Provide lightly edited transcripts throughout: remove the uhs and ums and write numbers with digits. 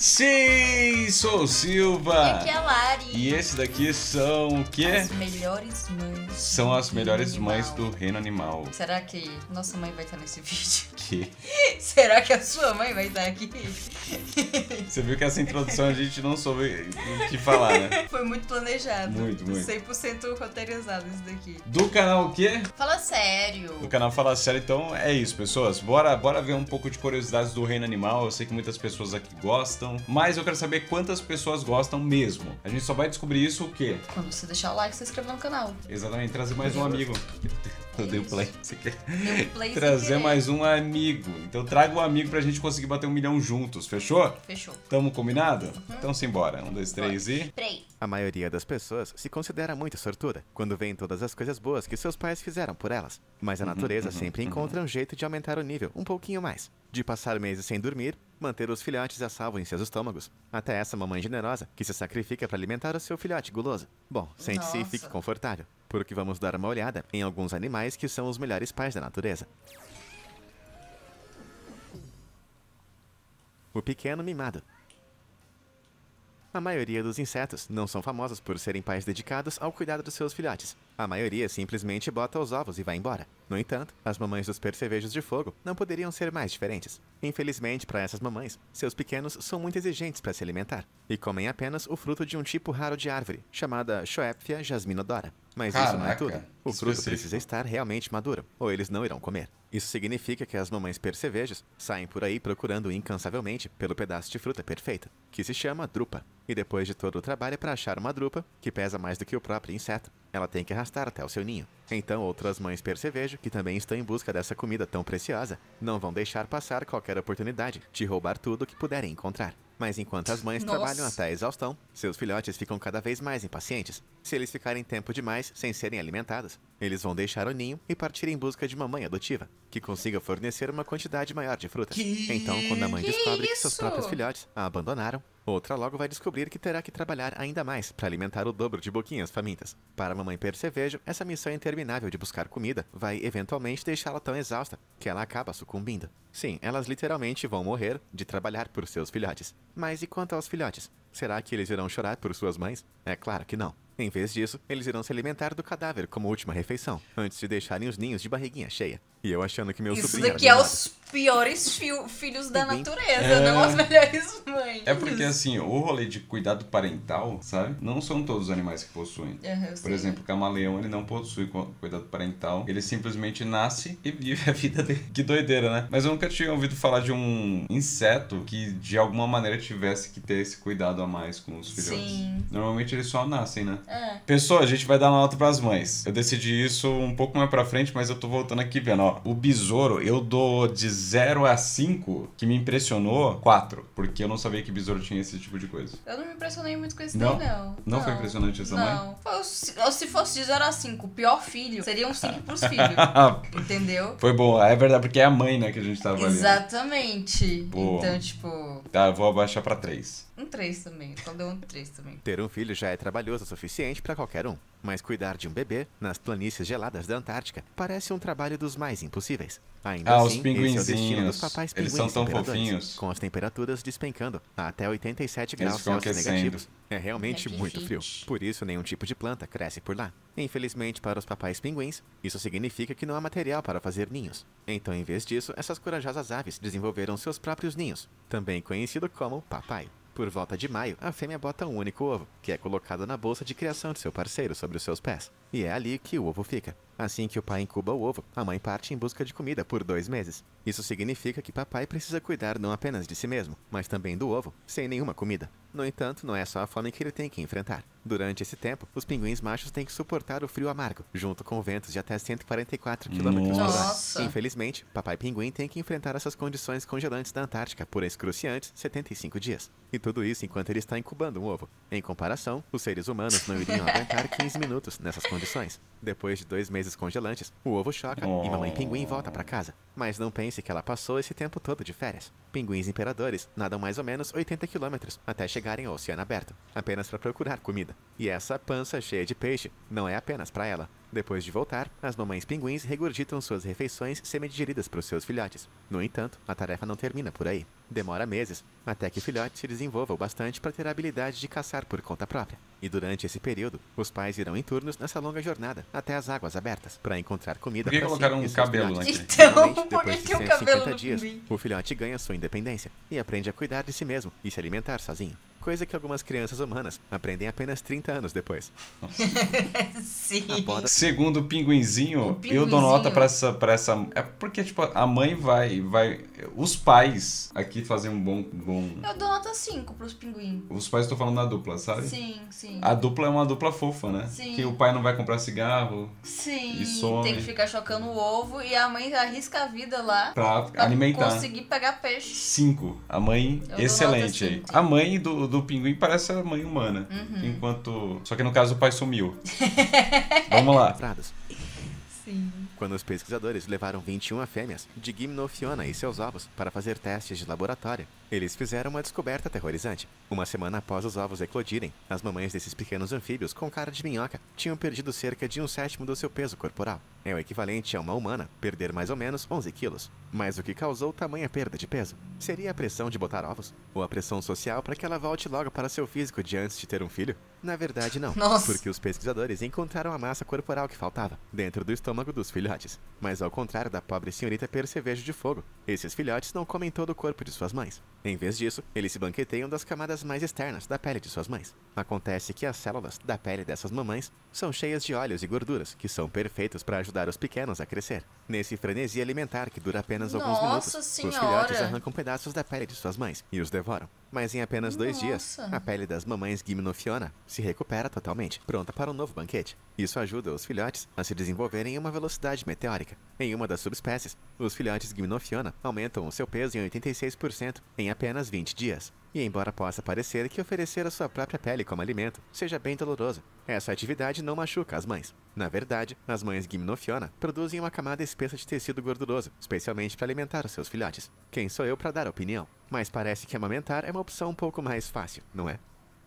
Sim, sou o E Silva. aqui é a Lari. E esse daqui são o quê? As melhores mães. São as melhores Reino mães Animal. do reino animal. Será que nossa mãe vai estar nesse vídeo? Que? Será que a sua mãe vai estar aqui? Você viu que essa introdução a gente não soube o que falar, né? Foi muito planejado. Muito, muito. 100% roteirizado isso daqui. Do canal o quê? Fala sério. Do canal Fala Sério, então é isso, pessoas. Bora ver um pouco de curiosidades do reino animal. Eu sei que muitas pessoas aqui gostam, mas eu quero saber quantas pessoas gostam mesmo. A gente só vai descobrir isso o quê? Quando você deixar o like e se inscrever no canal. Exatamente, trazer mais um amigo. Eu dei o play. Você quer? Deu play sem Trazer querer. mais um amigo. Então traga um amigo pra gente conseguir bater 1 milhão juntos, fechou? Fechou. Tamo combinado? Então simbora. 1, 2, 3 e... Peraí. A maioria das pessoas se considera muito sortuda quando vêem todas as coisas boas que seus pais fizeram por elas. Mas a natureza sempre encontra um jeito de aumentar o nível um pouquinho mais. De passar meses sem dormir, manter os filhotes a salvo em seus estômagos. Até essa mamãe generosa que se sacrifica para alimentar o seu filhote guloso. Bom, sente-se e Nossa. fique confortável, porque vamos dar uma olhada em alguns animais que são os melhores pais da natureza. O pequeno mimado. A maioria dos insetos não são famosos por serem pais dedicados ao cuidado dos seus filhotes. A maioria simplesmente bota os ovos e vai embora. No entanto, as mamães dos percevejos de fogo não poderiam ser mais diferentes. Infelizmente, para essas mamães, seus pequenos são muito exigentes para se alimentar e comem apenas o fruto de um tipo raro de árvore, chamada Schoeppia jasminodora. Mas isso não é Caraca, tudo. O fruto específico. precisa estar realmente maduro, ou eles não irão comer. Isso significa que as mamães percevejos saem por aí procurando incansavelmente pelo pedaço de fruta perfeito, que se chama drupa. E depois de todo o trabalho para achar uma drupa, que pesa mais do que o próprio inseto, ela tem que arrastar até o seu ninho. Então outras mães percevejo, que também estão em busca dessa comida tão preciosa, não vão deixar passar qualquer oportunidade de roubar tudo que puderem encontrar. Mas enquanto as mães Nossa. trabalham até a exaustão, seus filhotes ficam cada vez mais impacientes. Se eles ficarem tempo demais sem serem alimentados, eles vão deixar o ninho e partir em busca de uma mãe adotiva, que consiga fornecer uma quantidade maior de frutas. Então, quando a mãe Que descobre que seus isso? próprios filhotes a abandonaram, outra logo vai descobrir que terá que trabalhar ainda mais para alimentar o dobro de boquinhas famintas. Para a mamãe percevejo, essa missão interminável de buscar comida vai eventualmente deixá-la tão exausta que ela acaba sucumbindo. Sim, elas literalmente vão morrer de trabalhar por seus filhotes. Mas e quanto aos filhotes? Será que eles irão chorar por suas mães? É claro que não. Em vez disso, eles irão se alimentar do cadáver como última refeição, antes de deixarem os ninhos de barriguinha cheia. E eu achando que meu Isso sobrinho daqui é era os piores filhos da Pinguim. natureza, não as melhores mães. É porque assim, o rolê de cuidado parental, sabe? Não são todos os animais que possuem. Eu Por sei. exemplo, o camaleão, ele não possui cuidado parental. Ele simplesmente nasce e vive a vida dele. Que doideira, né? Mas eu nunca tinha ouvido falar de um inseto que de alguma maneira tivesse que ter esse cuidado a mais com os filhotes. Sim. Normalmente eles só nascem, né? É. Pessoal, a gente vai dar uma nota pras mães. Eu decidi isso um pouco mais pra frente, mas eu tô voltando aqui vendo, ó. O besouro, eu dou de 0 a 5, que me impressionou, 4. Porque eu não sabia que besouro tinha esse tipo de coisa. Eu não me impressionei muito com esse Não? daí, não. Não foi impressionante essa mãe? Não. Se fosse de 0 a 5, o pior filho, seria um 5 pros filhos. Entendeu? Foi bom, é verdade, porque é a mãe, né, que a gente tava ali. Exatamente. Boa. Então, tipo, Tá, eu vou abaixar pra 3. um 3 também. Só deu um 3 também. Ter um filho já é trabalhoso o suficiente para qualquer um, mas cuidar de um bebê nas planícies geladas da Antártica parece um trabalho dos mais impossíveis. Ainda Ah, assim, os esse é o destino pinguinzinhos. dos papais Eles pinguins são tão imperadores, fofinhos. com as temperaturas despencando a até 87 Eles graus ficam Celsius aquecendo. negativos. É realmente É muito frio, difícil. por isso nenhum tipo de planta cresce por lá. Infelizmente para os papais pinguins, isso significa que não há material para fazer ninhos. Então, em vez disso, essas corajosas aves desenvolveram seus próprios ninhos, também conhecido como papai. Por volta de maio, a fêmea bota um único ovo, que é colocado na bolsa de criação de seu parceiro sobre os seus pés. E é ali que o ovo fica. Assim que o pai incuba o ovo, a mãe parte em busca de comida por 2 meses. Isso significa que papai precisa cuidar não apenas de si mesmo, mas também do ovo, sem nenhuma comida. No entanto, não é só a fome que ele tem que enfrentar. Durante esse tempo, os pinguins machos têm que suportar o frio amargo, junto com ventos de até 144 km por hora. Nossa. Infelizmente, papai pinguim tem que enfrentar essas condições congelantes da Antártica por excruciantes 75 dias. E tudo isso enquanto ele está incubando um ovo. Em comparação, os seres humanos não iriam aguentar 15 minutos nessas condições. Depois de 2 meses congelantes, o ovo choca e mamãe pinguim volta para casa. Mas não pense que ela passou esse tempo todo de férias. Pinguins imperadores nadam mais ou menos 80 quilômetros até chegarem ao oceano aberto, apenas para procurar comida. E essa pança cheia de peixe não é apenas para ela. Depois de voltar, as mamães pinguins regurgitam suas refeições semi-digeridas para os seus filhotes. No entanto, a tarefa não termina por aí. Demora meses, até que o filhote se desenvolva o bastante para ter a habilidade de caçar por conta própria. E durante esse período, os pais irão em turnos nessa longa jornada até as águas abertas para encontrar comida Por que para si colocaram e um seus cabelo filhotes. aqui? Então, Finalmente, por que depois de tem um cabelo 150 no dias, pinguim? o filhote ganha sua independência e aprende a cuidar de si mesmo e se alimentar sozinho. Coisa que algumas crianças humanas aprendem apenas 30 anos depois. Sim. A poda Segundo o pinguinzinho, O eu dou nota pinguinzinho. pra essa. É porque, tipo, a mãe vai. Os pais aqui fazem um bom. Eu dou nota 5 pros pinguim. Os pais estão falando da dupla, sabe? Sim, sim. A dupla é uma dupla fofa, né? Sim. Que o pai não vai comprar cigarro Sim, E some. tem que ficar chocando o ovo e a mãe arrisca a vida lá pra pra alimentar. conseguir pegar peixe. 5. A mãe, Eu dou excelente nota aí. cinco. A mãe do pinguim parece a mãe humana. Uhum. Enquanto. Só que no caso o pai sumiu. Vamos lá. prados. Sim. Quando os pesquisadores levaram 21 fêmeas de Gymnophiona e seus ovos para fazer testes de laboratório, eles fizeram uma descoberta aterrorizante. Uma semana após os ovos eclodirem, as mamães desses pequenos anfíbios com cara de minhoca tinham perdido cerca de 1/7 do seu peso corporal. É o equivalente a uma humana perder mais ou menos 11 quilos. Mas o que causou tamanha perda de peso? Seria a pressão de botar ovos? Ou a pressão social para que ela volte logo para seu físico de antes de ter um filho? Na verdade, não. Nossa. Porque os pesquisadores encontraram a massa corporal que faltava dentro do estômago dos filhotes. Mas ao contrário da pobre senhorita Percevejo de Fogo, esses filhotes não comem todo o corpo de suas mães. Em vez disso, eles se banqueteiam das camadas mais externas da pele de suas mães. Acontece que as células da pele dessas mamães são cheias de óleos e gorduras, que são perfeitos para ajudar os pequenos a crescer. Nesse frenesi alimentar que dura apenas alguns Nossa minutos, os Senhora! filhotes arrancam pedaços da pele de suas mães e os devoram. Mas em apenas 2 dias, Nossa. a pele das mamães Gymnophiona se recupera totalmente, pronta para um novo banquete. Isso ajuda os filhotes a se desenvolverem em uma velocidade meteórica. Em uma das subespécies, os filhotes Gymnophiona aumentam o seu peso em 86% em apenas 20 dias. E embora possa parecer que oferecer a sua própria pele como alimento seja bem doloroso, essa atividade não machuca as mães. Na verdade, as mães Gymnophiona produzem uma camada espessa de tecido gorduroso, especialmente para alimentar os seus filhotes. Quem sou eu para dar opinião? Mas parece que amamentar é uma opção um pouco mais fácil, não é?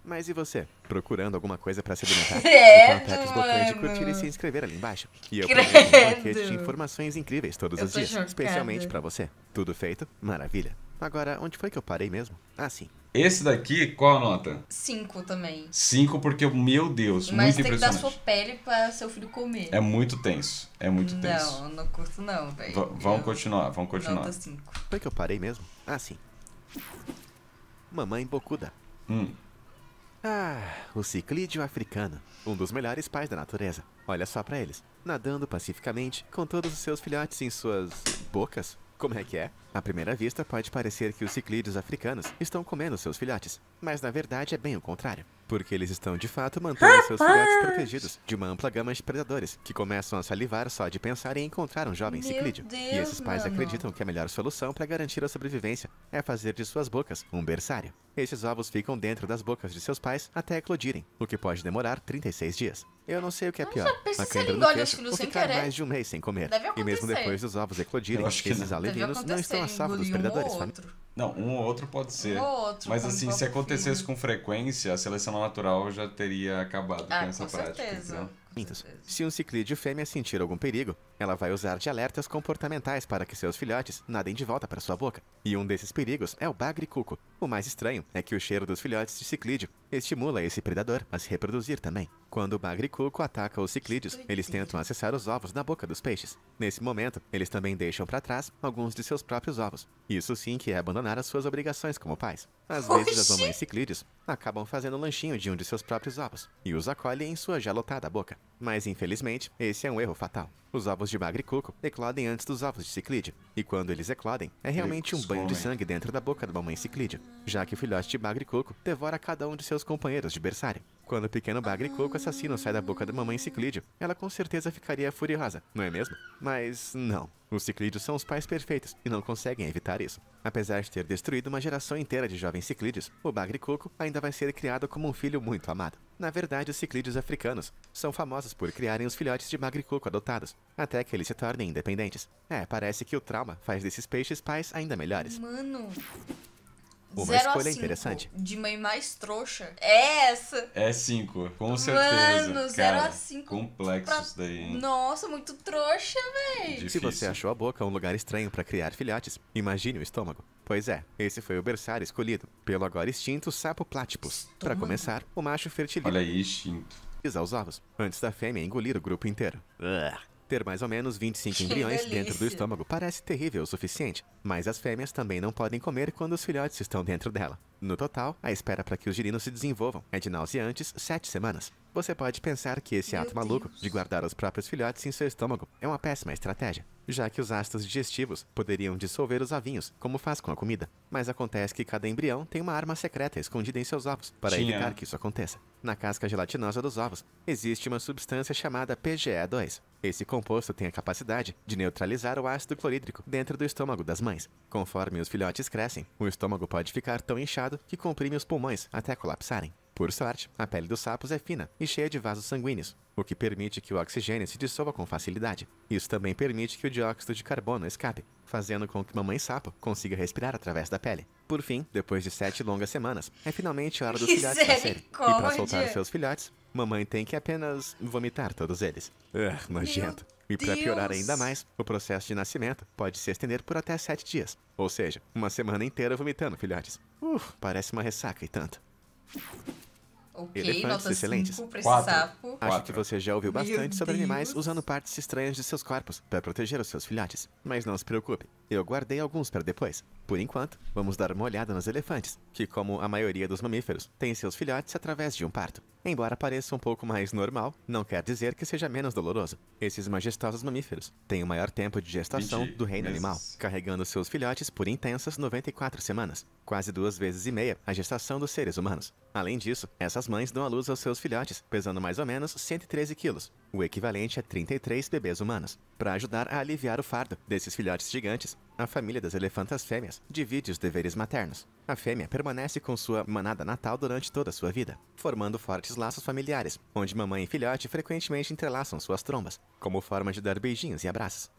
Mas e você? Procurando alguma coisa para se alimentar? Credo, Então aperte os botões de mano. curtir e se inscrever ali embaixo. E eu Credo. prometo um paquete de informações incríveis todos Eu os tô dias, chocada. especialmente para você. Tudo feito? Maravilha. Agora, onde foi que eu parei mesmo? Ah, sim. Esse daqui, qual a nota? 5 também. 5 porque, meu Deus, Mas muito tem que dar impressionante. sua pele pra seu filho comer. É muito tenso. É muito tenso. Não, não curto não, velho. Vamos continuar, vamos continuar. Nota 5. Foi que eu parei mesmo? Ah, sim. Mamãe Bocuda. Ah, o ciclídeo africano. Um dos melhores pais da natureza. Olha só pra eles. Nadando pacificamente, com todos os seus filhotes em suas bocas. Como é que é? À primeira vista, pode parecer que os ciclídeos africanos estão comendo seus filhotes. Mas na verdade é bem o contrário. Porque eles estão de fato mantendo seus filhotes protegidos de uma ampla gama de predadores, que começam a salivar só de pensar em encontrar um jovem Meu ciclídeo. E Deus, esses pais mano. acreditam que a melhor solução para garantir a sobrevivência é fazer de suas bocas um berçário. Esses ovos ficam dentro das bocas de seus pais até eclodirem, o que pode demorar 36 dias. Eu não sei o que é pior, pensa a se cãibra ele no engole os queixo filhos ou sem ficar querer. mais de um mês sem comer. Deve E mesmo acontecer. depois dos ovos eclodirem, Eu acho que esses não. alevinos não estão a salvo dos engolir predadores. ou família. outro. Não, um ou outro pode ser. Um ou outro, Mas como assim, o se próprio acontecesse filho. com frequência, a seleção natural já teria acabado Ah, com essa com prática. certeza. entendeu? Com Mintos. certeza. Se um ciclídeo fêmea sentir algum perigo, ela vai usar de alertas comportamentais para que seus filhotes nadem de volta para sua boca. E um desses perigos é o bagre-cuco. O mais estranho é que o cheiro dos filhotes de ciclídeo estimula esse predador a se reproduzir também. Quando o bagre-cuco ataca os ciclídeos, eles tentam acessar os ovos na boca dos peixes. Nesse momento, eles também deixam para trás alguns de seus próprios ovos. Isso sim que é abandonar as suas obrigações como pais. Às vezes as Oxi! mamães ciclídeos acabam fazendo um lanchinho de um de seus próprios ovos e os acolhem em sua já lotada boca. Mas infelizmente, esse é um erro fatal. Os ovos de bagre-cuco eclodem antes dos ovos de ciclídeo, e quando eles eclodem, é realmente um banho de comem. sangue dentro da boca da mamãe ciclídeo, já que o filhote de bagre-cuco devora cada um de seus companheiros de berçário. Quando o pequeno bagre-cuco assassino sai da boca da mamãe ciclídeo, ela com certeza ficaria furiosa, não é mesmo? Mas não. Os ciclídeos são os pais perfeitos e não conseguem evitar isso. Apesar de ter destruído uma geração inteira de jovens ciclídeos, o bagre-cuco ainda vai ser criado como um filho muito amado. Na verdade, os ciclídeos africanos são famosos por criarem os filhotes de bagre-cuco adotados, até que eles se tornem independentes. Parece que o trauma faz desses peixes pais ainda melhores. Mano, Uma 0 a escolha 5 interessante. de mãe mais trouxa é essa. É 5, com certeza. Mano, 0 Cara, a 5 complexo isso daí, hein? Nossa, muito trouxa, véi. Se Difícil. você achou a boca um lugar estranho para criar filhotes, imagine o estômago. Pois é, esse foi o berçário escolhido pelo agora extinto sapo platypus. Para começar, o macho fertiliza Olha aí, instinto. os ovos, antes da fêmea engolir o grupo inteiro. Ter mais ou menos 25 Que embriões delícia. dentro do estômago parece terrível o suficiente, mas as fêmeas também não podem comer quando os filhotes estão dentro dela. No total, a espera para que os girinos se desenvolvam é de nauseantes 7 semanas. Você pode pensar que esse Meu ato maluco Deus. de guardar os próprios filhotes em seu estômago é uma péssima estratégia, já que os ácidos digestivos poderiam dissolver os ovinhos, como faz com a comida. Mas acontece que cada embrião tem uma arma secreta escondida em seus ovos, para Tinha. evitar que isso aconteça. Na casca gelatinosa dos ovos, existe uma substância chamada PGE2. Esse composto tem a capacidade de neutralizar o ácido clorídrico dentro do estômago das mães. Conforme os filhotes crescem, o estômago pode ficar tão inchado que comprime os pulmões até colapsarem. Por sorte, a pele dos sapos é fina e cheia de vasos sanguíneos, o que permite que o oxigênio se dissolva com facilidade. Isso também permite que o dióxido de carbono escape, fazendo com que mamãe sapo consiga respirar através da pele. Por fim, depois de 7 longas semanas, é finalmente hora dos filhotes nascerem. E para soltar Misericórdia. seus filhotes, mamãe tem que apenas vomitar todos eles. Nojento. E para Deus. piorar ainda mais, o processo de nascimento pode se estender por até 7 dias. Ou seja, uma semana inteira vomitando filhotes. Parece uma ressaca e tanto. Ok, Elefantes nota excelentes. 5 pra esse 4. sapo. Acho Quatro. que você já ouviu Meu bastante sobre Deus. animais usando partes estranhas de seus corpos para proteger os seus filhotes. Mas não se preocupe, eu guardei alguns para depois. Por enquanto, vamos dar uma olhada nos elefantes, que, como a maioria dos mamíferos, têm seus filhotes através de um parto. Embora pareça um pouco mais normal, não quer dizer que seja menos doloroso. Esses majestosos mamíferos têm o maior tempo de gestação 20 do reino meses. animal, carregando seus filhotes por intensas 94 semanas, quase 2 vezes e meia a gestação dos seres humanos. Além disso, essas mães dão à luz aos seus filhotes, pesando mais ou menos 113 quilos, o equivalente a 33 bebês humanos. Para ajudar a aliviar o fardo desses filhotes gigantes, a família das elefantas fêmeas divide os deveres maternos. A fêmea permanece com sua manada natal durante toda a sua vida, formando fortes laços familiares, onde mamãe e filhote frequentemente entrelaçam suas trombas, como forma de dar beijinhos e abraços.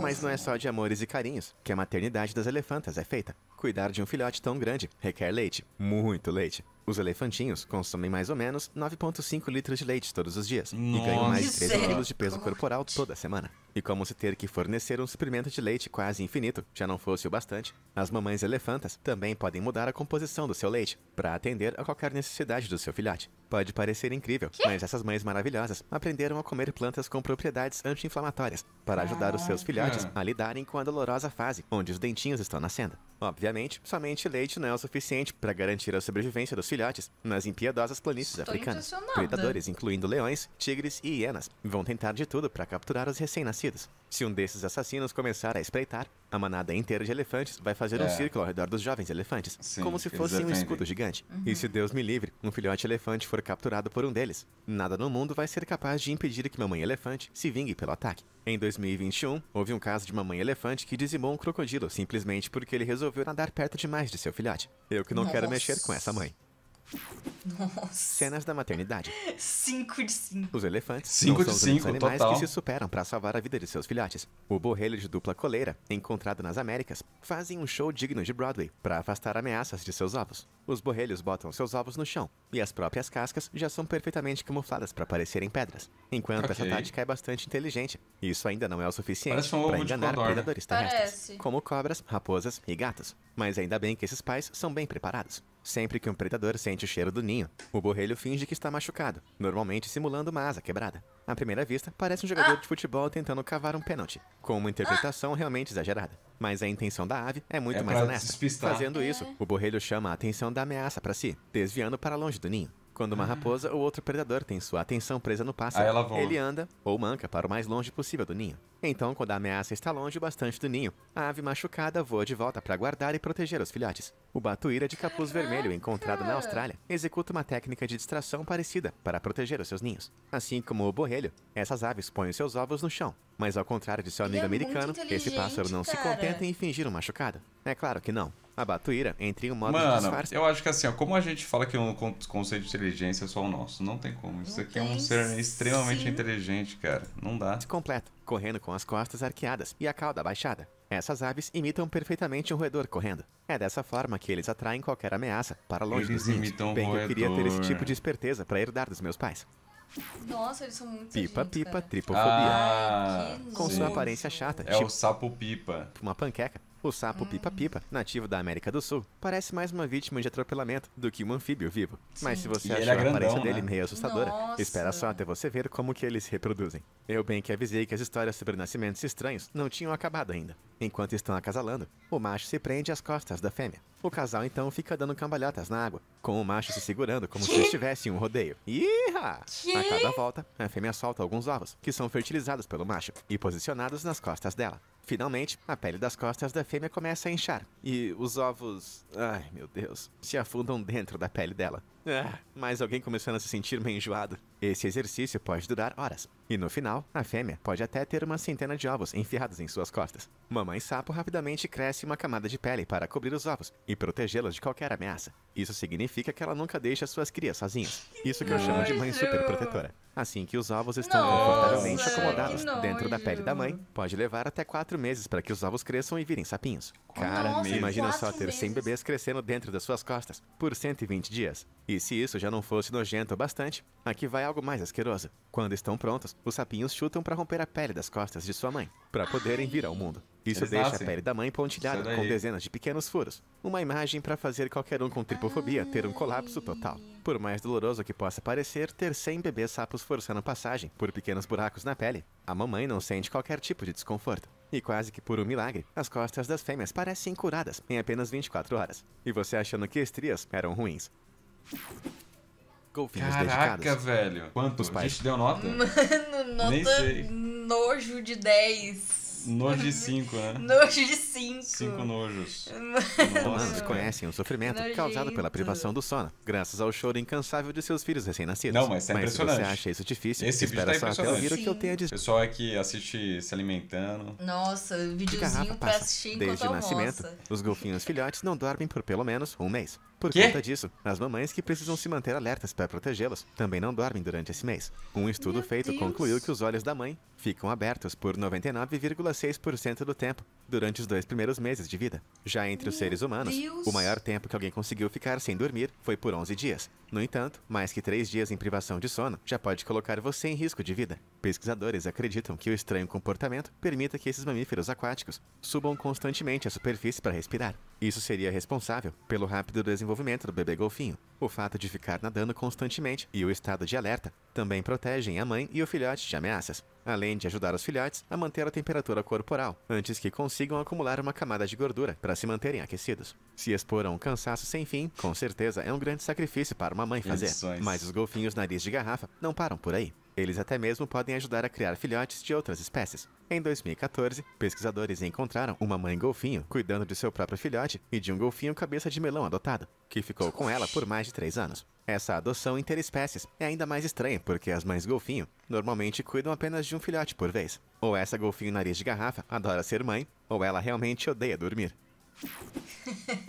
Mas não é só de amores e carinhos que a maternidade das elefantas é feita. Cuidar de um filhote tão grande requer leite, muito leite. Os elefantinhos consomem mais ou menos 9,5 litros de leite todos os dias e ganham mais de 13 quilos de peso corporal toda semana. E como se ter que fornecer um suprimento de leite quase infinito já não fosse o bastante, as mamães elefantas também podem mudar a composição do seu leite para atender a qualquer necessidade do seu filhote. Pode parecer incrível, mas essas mães maravilhosas aprenderam a comer plantas com propriedades anti-inflamatórias para ajudar os seus filhotes a lidarem com a dolorosa fase onde os dentinhos estão nascendo. Obviamente, somente leite não é o suficiente para garantir a sobrevivência dos filhotes nas impiedosas planícies Estou africanas. impressionada. Predadores, incluindo leões, tigres e hienas, vão tentar de tudo para capturar os recém-nascidos. Se um desses assassinos começar a espreitar, a manada inteira de elefantes vai fazer um círculo ao redor dos jovens elefantes, Sim, como se eles fosse um defendem. escudo gigante. E se Deus me livre, um filhote elefante for capturado por um deles, nada no mundo vai ser capaz de impedir que mamãe elefante se vingue pelo ataque. Em 2021, houve um caso de mamãe elefante que dizimou um crocodilo simplesmente porque ele resolveu nadar perto demais de seu filhote. Eu que não quero Nossa. mexer com essa mãe. Nossa. Cenas da maternidade. 5 de 5. Os elefantes Cinco não de são os únicos cinco, animais total. que se superam para salvar a vida de seus filhotes. O borrelho de dupla coleira, encontrado nas Américas, fazem um show digno de Broadway para afastar ameaças de seus ovos. Os borrelhos botam seus ovos no chão, e as próprias cascas já são perfeitamente camufladas para parecerem pedras. Enquanto essa Ok. tática é bastante inteligente, isso ainda não é o suficiente Parece um para ovo de enganar codorna. predadores terrestres, Parece. como cobras, raposas e gatos. Mas ainda bem que esses pais são bem preparados. Sempre que um predador sente o cheiro do ninho, o borrelho finge que está machucado, normalmente simulando uma asa quebrada. À primeira vista, parece um jogador de futebol tentando cavar um pênalti, com uma interpretação realmente exagerada. Mas a intenção da ave é muito É mais pra honesta. despistar. Fazendo isso, o borrelho chama a atenção da ameaça para si, desviando para longe do ninho. Quando uma raposa ou outro predador tem sua atenção presa no pássaro, Aí ela voa. ele anda ou manca para o mais longe possível do ninho. Então, quando a ameaça está longe o bastante do ninho, a ave machucada voa de volta para guardar e proteger os filhotes. O batuíra de capuz vermelho, encontrado na Austrália, executa uma técnica de distração parecida para proteger os seus ninhos. Assim como o borrelho, essas aves põem os seus ovos no chão. Mas ao contrário de seu Ele amigo é muito americano, esse inteligente, pássaro não se cara. contenta em fingir um machucado. É claro que não. A batuíra entra em um modo de Mano, disfarce. eu acho que assim, ó, como a gente fala que o conceito de inteligência é só o nosso, não tem como. Isso Não aqui é um tem, ser extremamente sim. inteligente, cara. Não dá. Completo, correndo com as costas arqueadas e a cauda abaixada. Essas aves imitam perfeitamente um roedor correndo. É dessa forma que eles atraem qualquer ameaça para longe Eles dos ninhos. imitam Bem que eu queria ter esse roedor. tipo de esperteza para herdar dos meus pais. Nossa, eles são muito Pipa, nojentes, pipa, cara. tripofobia. Ah, Ai, que Com sua nojo. aparência chata, é o sapo pipa. uma panqueca. O sapo pipa-pipa, nativo da América do Sul, parece mais uma vítima de atropelamento do que um anfíbio vivo. Mas se você E ele achou é grandão, a aparência dele né? meio assustadora, Nossa. espera só até você ver como que eles se reproduzem. Eu bem que avisei que as histórias sobre nascimentos estranhos não tinham acabado ainda. Enquanto estão acasalando, o macho se prende às costas da fêmea. O casal então fica dando cambalhotas na água, com o macho se segurando como se estivesse em um rodeio. Iha! Que? A cada volta, a fêmea solta alguns ovos, que são fertilizados pelo macho e posicionados nas costas dela. Finalmente, a pele das costas da fêmea começa a inchar. E os ovos... Ai, meu Deus. Se afundam dentro da pele dela. Mas alguém começando a se sentir meio enjoado. Esse exercício pode durar horas. E no final, a fêmea pode até ter uma centena de ovos enfiados em suas costas. Mamãe sapo rapidamente cresce uma camada de pele para cobrir os ovos e protegê-los de qualquer ameaça. Isso significa que ela nunca deixa suas crias sozinhas. Isso que eu chamo de mãe super protetora. Assim que os ovos estão Nossa, confortavelmente que acomodados nojo. dentro da pele da mãe, pode levar até 4 meses para que os ovos cresçam e virem sapinhos. Cara, Nossa, imagina só 4 ter 100 meses. bebês crescendo dentro das suas costas por 120 dias. E se isso já não fosse nojento o bastante, aqui vai algo mais asqueroso. Quando estão prontos, os sapinhos chutam para romper a pele das costas de sua mãe, para poderem vir ao mundo. Isso Eles deixa nascem. a pele da mãe pontilhada, Sai com daí. dezenas de pequenos furos. Uma imagem para fazer qualquer um com tripofobia ter um colapso total. Por mais doloroso que possa parecer, ter 100 bebês sapos forçando passagem por pequenos buracos na pele, a mamãe não sente qualquer tipo de desconforto. E quase que por um milagre, as costas das fêmeas parecem curadas em apenas 24 horas. E você achando que estrias eram ruins. Golfinhos Caraca, dedicados. velho. Quanto? Os A pais. gente deu nota? Mano, Nem nota sei. nojo de 10. Nojo de 5, né? Nojo de 5. 5 nojos. Humanos Nossa, conhecem o sofrimento Nojento. causado pela privação do sono, graças ao choro incansável de seus filhos recém-nascidos. Não, mas isso é se impressionante. você acha isso difícil, Esse vídeo espera tá só até impressionante. ouvir o que eu tenho a O dizer. pessoal é que assiste se alimentando. Nossa, De videozinho garrafa pra passa. assistir enquanto Desde o nascimento, almoça. os golfinhos filhotes não dormem por pelo menos um mês. Por Quê? conta disso, as mamães que precisam se manter alertas para protegê-los também não dormem durante esse mês. Um estudo Meu feito Deus. concluiu que os olhos da mãe ficam abertos por 99,6% do tempo durante os 2 primeiros meses de vida. Já entre os Meu seres humanos, Deus. o maior tempo que alguém conseguiu ficar sem dormir foi por 11 dias. No entanto, mais que 3 dias em privação de sono já pode colocar você em risco de vida. Pesquisadores acreditam que o estranho comportamento permita que esses mamíferos aquáticos subam constantemente à superfície para respirar. Isso seria responsável pelo rápido desenvolvimento do bebê golfinho. O fato de ficar nadando constantemente e o estado de alerta também protegem a mãe e o filhote de ameaças, além de ajudar os filhotes a manter a temperatura corporal, antes que consigam acumular uma camada de gordura para se manterem aquecidos. Se expor a um cansaço sem fim, com certeza é um grande sacrifício para uma mãe fazer, Edições. mas os golfinhos nariz de garrafa não param por aí. Eles até mesmo podem ajudar a criar filhotes de outras espécies. Em 2014, pesquisadores encontraram uma mãe golfinho cuidando de seu próprio filhote e de um golfinho cabeça de melão adotado, que ficou com ela por mais de 3 anos. Essa adoção interespécies é ainda mais estranha porque as mães golfinho normalmente cuidam apenas de um filhote por vez. Ou essa golfinho nariz de garrafa adora ser mãe, ou ela realmente odeia dormir.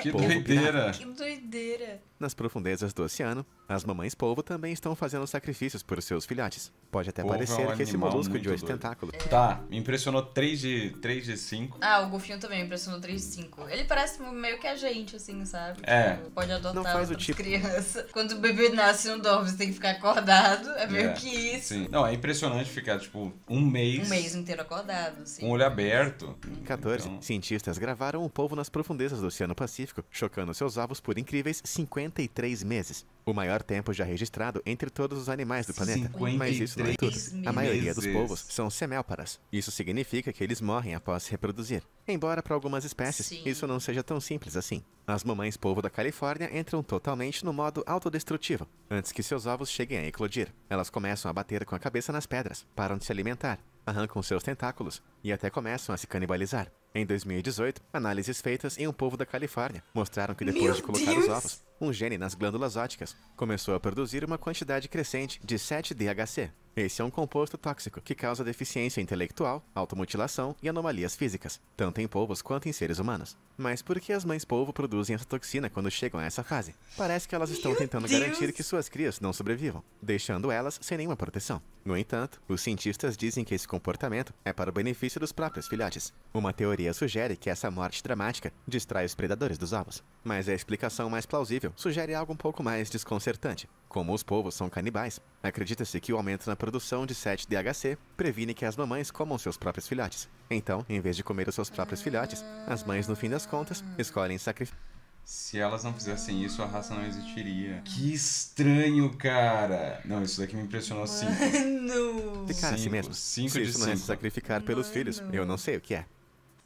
Que Polvo doideira. Que doideira. Nas profundezas do oceano, as mamães polvo também estão fazendo sacrifícios por seus filhotes. Pode até Polvo é parecer um que esse animal molusco muito de 8 doido. tentáculos Tá, me impressionou 3 de 5. Ah, o golfinho também me impressionou 3 de 5. Ele parece meio que a gente, assim, sabe? É. Tipo, pode adotar Não faz o outras tipo. crianças. Quando o bebê nasce e não dorme, você tem que ficar acordado. É meio que isso. Sim. Não, é impressionante ficar, tipo, um mês Um mês inteiro acordado, assim. com o olho aberto. 14, Então, cientistas gravaram um polvo nas profundezas do Oceano Pacífico, chocando seus ovos por incríveis 53 meses. O maior tempo já registrado entre todos os animais do planeta. Mas isso não é tudo. 53 A maioria dos meses. polvos são semélparas. Isso significa que eles morrem após se reproduzir. Embora para algumas espécies Sim. isso não seja tão simples assim. As mamães polvo da Califórnia entram totalmente no modo autodestrutivo. Antes que seus ovos cheguem a eclodir, elas começam a bater com a cabeça nas pedras, param de se alimentar, arrancam seus tentáculos e até começam a se canibalizar. Em 2018, análises feitas em um polvo da Califórnia mostraram que depois Meu de colocar Deus! os ovos, um gene nas glândulas ópticas começou a produzir uma quantidade crescente de 7-DHC. Esse é um composto tóxico que causa deficiência intelectual, automutilação e anomalias físicas, tanto em polvos quanto em seres humanos. Mas por que as mães polvo produzem essa toxina quando chegam a essa fase? Parece que elas estão tentando garantir que suas crias não sobrevivam, deixando elas sem nenhuma proteção. No entanto, os cientistas dizem que esse comportamento é para o benefício dos próprios filhotes. Uma teoria sugere que essa morte dramática distrai os predadores dos ovos. Mas a explicação mais plausível sugere algo um pouco mais desconcertante. Como os polvos são canibais, acredita-se que o aumento na produção de 7-DHC previne que as mamães comam seus próprios filhotes. Então, em vez de comer os seus próprios filhotes, as mães, no fim das contas, escolhem sacrificar. Se elas não fizessem isso, a raça não existiria. Que estranho, cara. Não, isso daqui me impressionou sim. Mano. Ficar assim mesmo. 5 Se de isso não é se 5. sacrificar pelos filhos, eu não sei o que é.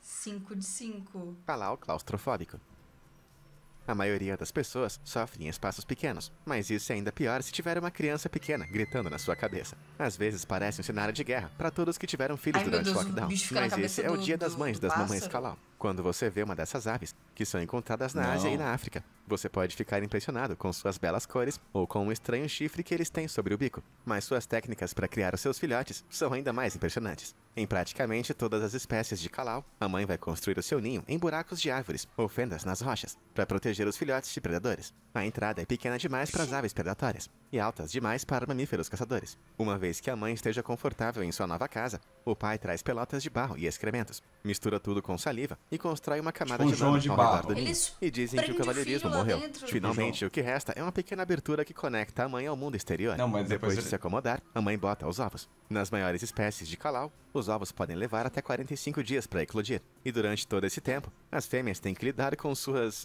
5 de 5. Calau claustrofóbico. A maioria das pessoas sofre em espaços pequenos, mas isso é ainda pior se tiver uma criança pequena gritando na sua cabeça. Às vezes parece um cenário de guerra para todos que tiveram filhos Ai, meu durante o Deus, o lockdown, bicho fica na mas esse cabeça é o do- dia das do mães das mamães pássaro. Calau. Quando você vê uma dessas aves, que são encontradas na Não. Ásia e na África, você pode ficar impressionado com suas belas cores ou com um estranho chifre que eles têm sobre o bico. Mas suas técnicas para criar os seus filhotes são ainda mais impressionantes. Em praticamente todas as espécies de calau, a mãe vai construir o seu ninho em buracos de árvores ou fendas nas rochas, para proteger os filhotes de predadores. A entrada é pequena demais para as aves predatórias e altas demais para mamíferos caçadores. Uma vez que a mãe esteja confortável em sua nova casa, o pai traz pelotas de barro e excrementos, mistura tudo com saliva e constrói uma camada Tipo um de João lama de ao barro. redor do ninho. Eles E dizem que o prendem o cavalheirismo filho lá morreu. dentro. Finalmente, o que resta é uma pequena abertura que conecta a mãe ao mundo exterior. Não, mas depois de ele- se acomodar, a mãe bota os ovos. Nas maiores espécies de calau, os ovos podem levar até 45 dias para eclodir. E durante todo esse tempo, as fêmeas têm que lidar com suas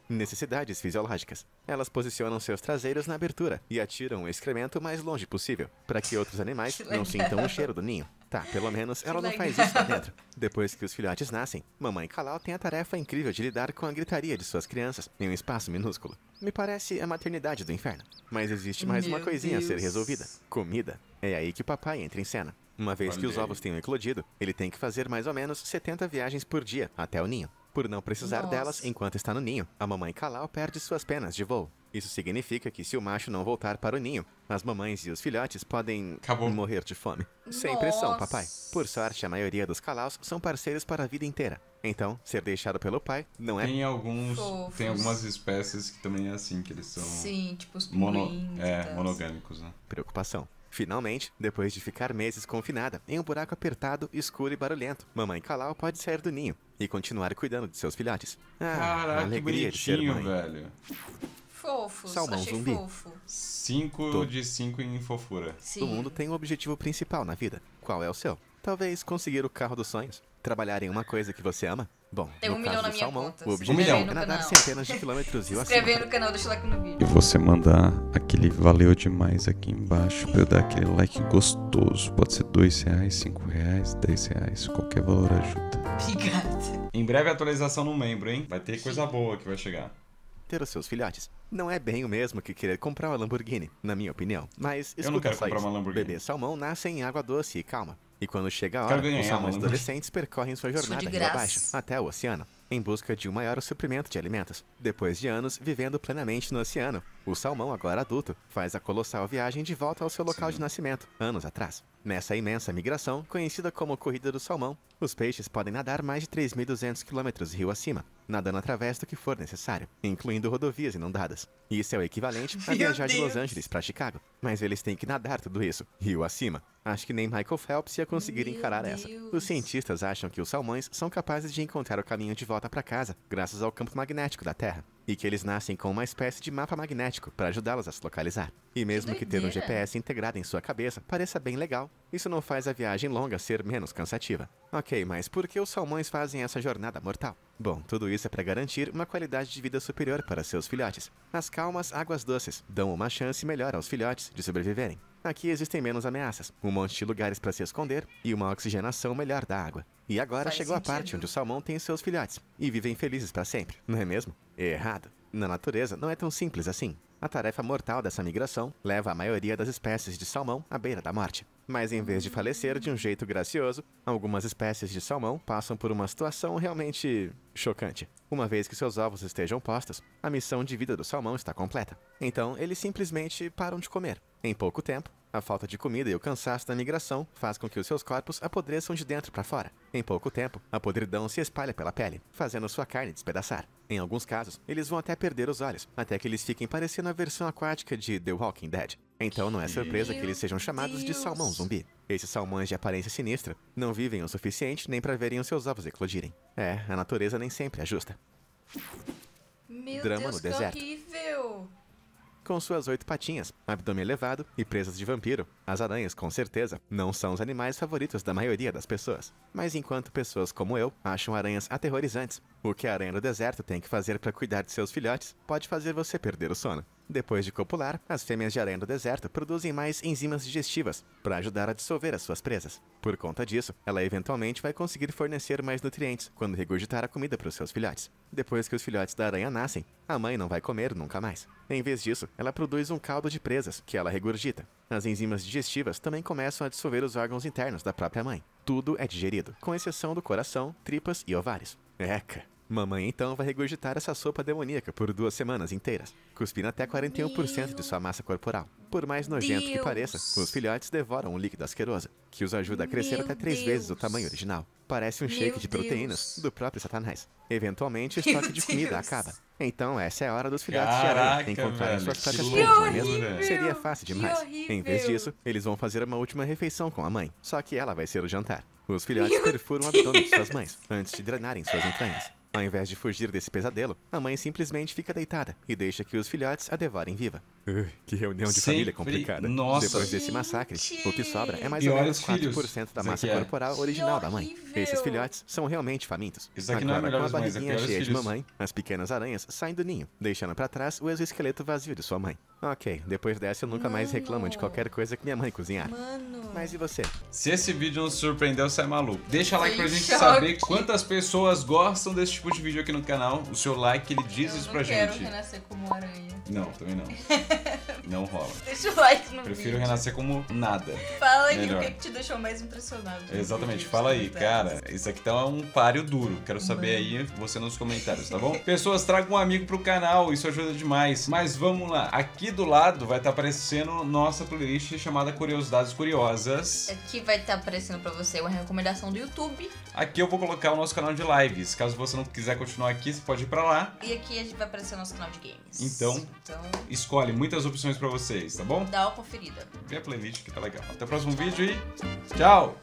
necessidades fisiológicas. Elas posicionam seus traseiros na abertura e atiram o excremento o mais longe possível, para que outros animais Que não legal. sintam o cheiro do ninho. Tá, pelo menos ela não faz legal. isso lá dentro. Depois que os filhotes nascem, mamãe calau tem a tarefa incrível de lidar com a gritaria de suas crianças em um espaço minúsculo. Me parece a maternidade do inferno. Mas existe mais uma Meu coisinha a ser Deus. resolvida: comida. É aí que o papai entra em cena. Uma vez que os Olha aí. ovos tenham eclodido, ele tem que fazer mais ou menos 70 viagens por dia até o ninho. Por não precisar Nossa. delas enquanto está no ninho, a mamãe calau perde suas penas de voo. Isso significa que se o macho não voltar para o ninho, as mamães e os filhotes podem Acabou. morrer de fome. Sem pressão, Nossa. papai. Por sorte, a maioria dos calaus são parceiros para a vida inteira. Então, ser deixado pelo pai não é Tem alguns. Fofos. Tem algumas espécies que também é assim, que eles são Sim, tipo os mono, pinguins e é, tal. monogâmicos, né? preocupação. Finalmente, depois de ficar meses confinada em um buraco apertado, escuro e barulhento, mamãe calau pode sair do ninho e continuar cuidando de seus filhotes. Ah, a Caraca, que alegria de ser bonitinho, mãe. velho. Fofos, Salmão achei zumbi. fofo. 5 Tô. de 5 em fofura. Sim. Todo mundo tem um objetivo principal na vida. Qual é o seu? Talvez conseguir o carro dos sonhos. Trabalhar em uma coisa que você ama? Bom, Tem no 1 caso milhão na do minha salmão, conta. o Se objetivo inscrever é no nadar canal. centenas de quilômetros Se rio inscrever acima. no canal, deixa o like no E vídeo. você mandar aquele valeu demais aqui embaixo pra eu dar aquele like gostoso. Pode ser R$2, R$5, R$10, qualquer valor ajuda. Obrigada. Em breve atualização no membro, hein? Vai ter coisa boa que vai chegar. Ter os seus filhotes. Não é bem o mesmo que querer comprar uma Lamborghini, na minha opinião. Mas Eu não escuta quero só comprar isso. uma Lamborghini. Bebês salmão nascem em água doce e calma. E quando chega a Quero hora, ganhar os uma salmões Lamborghini. adolescentes percorrem sua Isso jornada de rio graça. abaixo, até o oceano, em busca de um maior suprimento de alimentos. Depois de anos vivendo plenamente no oceano, o salmão, agora adulto, faz a colossal viagem de volta ao seu local Sim. de nascimento, anos atrás. Nessa imensa migração, conhecida como Corrida do Salmão, os peixes podem nadar mais de 3.200 quilômetros rio acima, nadando através do que for necessário, incluindo rodovias inundadas. Isso é o equivalente a Meu viajar de Los Deus. Angeles para Chicago. Mas eles têm que nadar tudo isso, rio acima. Acho que nem Michael Phelps ia conseguir Meu encarar essa. Deus. Os cientistas acham que os salmões são capazes de encontrar o caminho de volta para casa, graças ao campo magnético da Terra, e que eles nascem com uma espécie de mapa magnético para ajudá-los a se localizar. E mesmo que ter um doideira. GPS integrado em sua cabeça pareça bem legal, isso não faz a viagem longa ser menos cansativa. Ok, mas por que os salmões fazem essa jornada mortal? Bom, tudo isso é para garantir uma qualidade de vida superior para seus filhotes. As calmas águas doces dão uma chance melhor aos filhotes de sobreviverem. Aqui existem menos ameaças, um monte de lugares para se esconder e uma oxigenação melhor da água. E agora Faz chegou a sentido. parte onde o salmão tem seus filhotes e vivem felizes para sempre, não é mesmo? Errado. Na natureza, não é tão simples assim. A tarefa mortal dessa migração leva a maioria das espécies de salmão à beira da morte. Mas em vez de falecer de um jeito gracioso, algumas espécies de salmão passam por uma situação realmente chocante. Uma vez que seus ovos estejam postos, a missão de vida do salmão está completa. Então, eles simplesmente param de comer. Em pouco tempo, a falta de comida e o cansaço da migração faz com que os seus corpos apodreçam de dentro para fora. Em pouco tempo, a podridão se espalha pela pele, fazendo sua carne despedaçar. Em alguns casos, eles vão até perder os olhos, até que eles fiquem parecendo a versão aquática de The Walking Dead. Então não é surpresa que eles sejam chamados de salmão zumbi. Esses salmões de aparência sinistra não vivem o suficiente nem para verem os seus ovos eclodirem. A natureza nem sempre é justa. Meu Drama Deus, no que deserto. horrível. Com suas 8 patinhas, abdômen elevado e presas de vampiro, as aranhas, com certeza, não são os animais favoritos da maioria das pessoas. Mas enquanto pessoas como eu acham aranhas aterrorizantes, o que a aranha no deserto tem que fazer para cuidar de seus filhotes pode fazer você perder o sono. Depois de copular, as fêmeas de aranha do deserto produzem mais enzimas digestivas para ajudar a dissolver as suas presas. Por conta disso, ela eventualmente vai conseguir fornecer mais nutrientes quando regurgitar a comida para os seus filhotes. Depois que os filhotes da aranha nascem, a mãe não vai comer nunca mais. Em vez disso, ela produz um caldo de presas que ela regurgita. As enzimas digestivas também começam a dissolver os órgãos internos da própria mãe. Tudo é digerido, com exceção do coração, tripas e ovários. Eca! Mamãe então vai regurgitar essa sopa demoníaca por 2 semanas inteiras, cuspindo até 41% de sua massa corporal. Por mais nojento que pareça, os filhotes devoram um líquido asqueroso, que os ajuda a crescer até 3 vezes o tamanho original. Parece um shake de proteínas do próprio Satanás. Eventualmente, o estoque de comida acaba. Então essa é a hora dos filhotes de aranha encontrarem suas próprias presas, não é mesmo? Seria fácil demais. Em vez disso, eles vão fazer uma última refeição com a mãe, só que ela vai ser o jantar. Os filhotes perfuram o abdômen de suas mães, antes de drenarem suas entranhas. Ao invés de fugir desse pesadelo, a mãe simplesmente fica deitada e deixa que os filhotes a devorem viva. Que reunião de família complicada. Nossa. Depois desse massacre, o que sobra é mais E ou olha menos os filhos. 4% da Isso massa aqui é. corporal original da mãe. horrível. Esses filhotes são realmente famintos. Isso aqui não é Agora, melhor com a das mães, é barriguinha pior os cheia de filhos. mamãe, as pequenas aranhas saem do ninho, deixando pra trás o exoesqueleto vazio de sua mãe. Ok, depois dessa eu nunca mais reclamo de qualquer coisa que minha mãe cozinhar. Mano. Mas e você? Se esse vídeo não surpreendeu, você é maluco. Deixa like pra Sem gente choque. saber quantas pessoas gostam desse tipo de vídeo aqui no canal. O seu like, ele diz isso pra Eu não quero gente. renascer como aranha. Não, também não. Não rola. Deixa o like no Prefiro vídeo. renascer como nada. Fala aí Melhor. o que te deixou mais impressionado. no Exatamente, vídeo, fala aí, tá? cara. Isso aqui tá um páreo duro. Quero saber aí você nos comentários, tá bom? Pessoas, tragam um amigo pro canal, isso ajuda demais. Mas vamos lá. Aqui do lado vai estar aparecendo nossa playlist chamada Curiosidades Curiosas. Aqui vai estar aparecendo pra você uma recomendação do YouTube. Aqui eu vou colocar o nosso canal de lives. Caso você não quiser continuar aqui, você pode ir pra lá. E aqui a gente vai aparecer o nosso canal de games. Então, escolhe muitas opções pra vocês, tá bom? dá uma conferida. Vê a playlist que tá legal. Até o próximo vídeo e tchau!